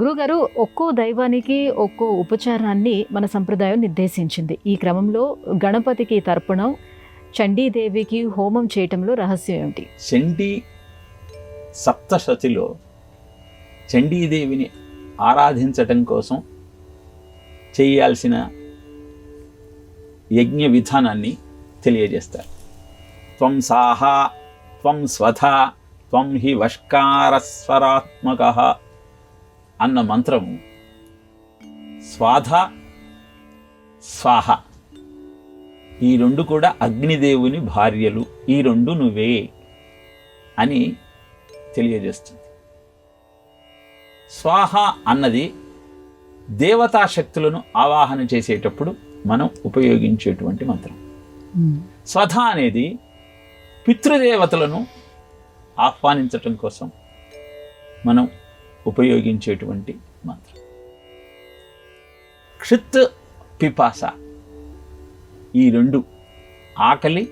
గురుగారు, ఒక్కో దైవానికి ఒక్కో ఉపచారాన్ని మన సంప్రదాయం నిర్దేశించింది. ఈ క్రమంలో గణపతికి తర్పణం, చండీదేవికి హోమం చేయటంలో రహస్యం ఏమిటి? చండీ సప్తశతిలో చండీదేవిని ఆరాధించటం కోసం చేయాల్సిన యజ్ఞ విధానాన్ని తెలియజేస్తారు. త్వం సాహా త్వం స్వధా త్వం హి వష్కారస్వరాత్మకః అన్న మంత్రము స్వాధ స్వాహ ఈ రెండు కూడా అగ్నిదేవుని భార్యలు, ఈ రెండు నువ్వే అని తెలియజేస్తుంది. స్వాహ అన్నది దేవతా శక్తులను ఆవాహన చేసేటప్పుడు మనం ఉపయోగించేటువంటి మంత్రం. స్వధ అనేది పితృదేవతలను ఆహ్వానించటం కోసం మనం ఉపయోగించేటువంటి మంత్రం. క్షిత్ పిపాస ఈ రెండు ఆకలి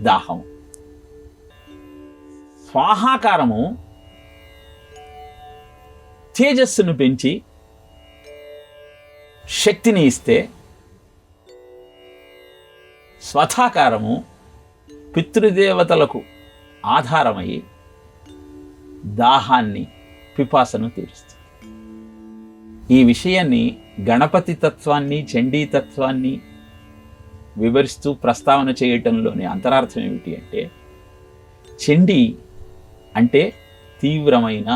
దాహము. స్వాహాకారము తేజస్సును పెంచి శక్తిని ఇస్తే, స్వధాకారము పితృదేవతలకు ఆధారమై దాహాన్ని పిపాసను తీరుస్తుంది. ఈ విషయాన్ని గణపతి తత్వాన్ని చండీ తత్వాన్ని వివరిస్తూ ప్రస్తావన చేయటంలోని అంతరార్థం ఏమిటి అంటే, చండీ అంటే తీవ్రమైన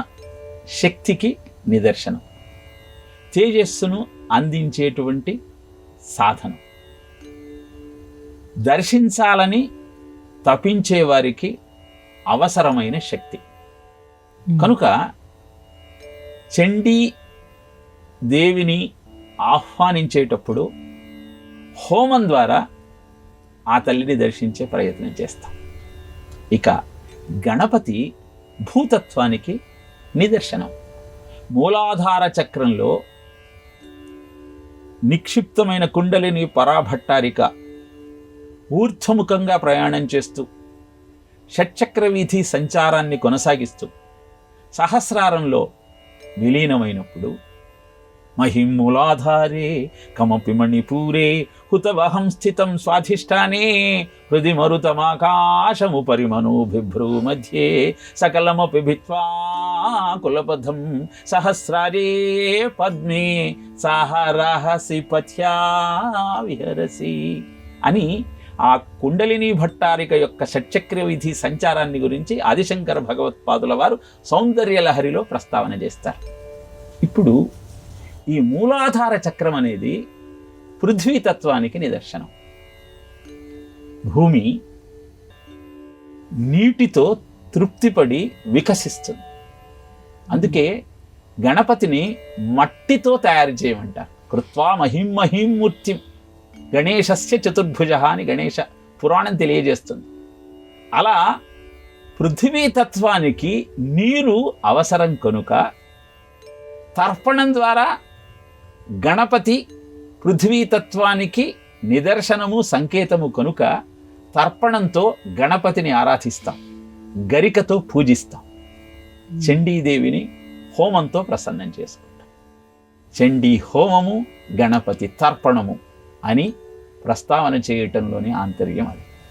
శక్తికి నిదర్శనం, తేజస్సును అందించేటువంటి సాధనం, దర్శించాలని తపించే వారికి అవసరమైన శక్తి. కనుక చండీ దేవిని ఆహ్వానించేటప్పుడు హోమం ద్వారా ఆ తల్లిని దర్శించే ప్రయత్నం చేస్తాం. ఇక గణపతి భూతత్వానికి నిదర్శనం. మూలాధార చక్రంలో నిక్షిప్తమైన కుండలిని పరాభట్టారిక ఊర్ధ్వముఖంగా ప్రయాణం చేస్తూ షట్చక్ర వీధి సంచారాన్ని కొనసాగిస్తూ సహస్రారంలో విలీనమైనప్పుడు మహిమూలాధారే కమపి మణిపూరే హుతవహం స్థితం స్వాధిష్టానే హృది మరుతమాకాశముపరి మనోభిభ్రూ మధ్యే సకలమపి భిత్వా కులపథం సహస్రారే పద్మే సాహరహసి పథ్యా విహరసి అని ఆ కుండలిని భట్టారిక యొక్క షట్చక్ర విధి సంచారాన్ని గురించి ఆదిశంకర భగవత్పాదుల వారు సౌందర్యలహరిలో ప్రస్తావన చేస్తారు. ఇప్పుడు ఈ మూలాధార చక్రం అనేది పృథ్వీతత్వానికి నిదర్శనం. భూమి నీటితో తృప్తిపడి వికసిస్తుంది. అందుకే గణపతిని మట్టితో తయారు చేయమంటారు. కృత్వా మహిం మహిం మూర్తిం గణేశస్య చతుర్భుజ అని గణేశ పురాణం తెలియజేస్తుంది. అలా పృథ్వీతత్వానికి నీరు అవసరం కనుక తర్పణం ద్వారా గణపతి పృథ్వీతత్వానికి నిదర్శనము సంకేతము కనుక తర్పణంతో గణపతిని ఆరాధిస్తాం, గరికతో పూజిస్తాం, చండీదేవిని హోమంతో ప్రసన్నం చేసుకుంటాం. చండీ హోమము, గణపతి తర్పణము అని ప్రస్తావన చేయటంలోని ఆంతర్యం అది.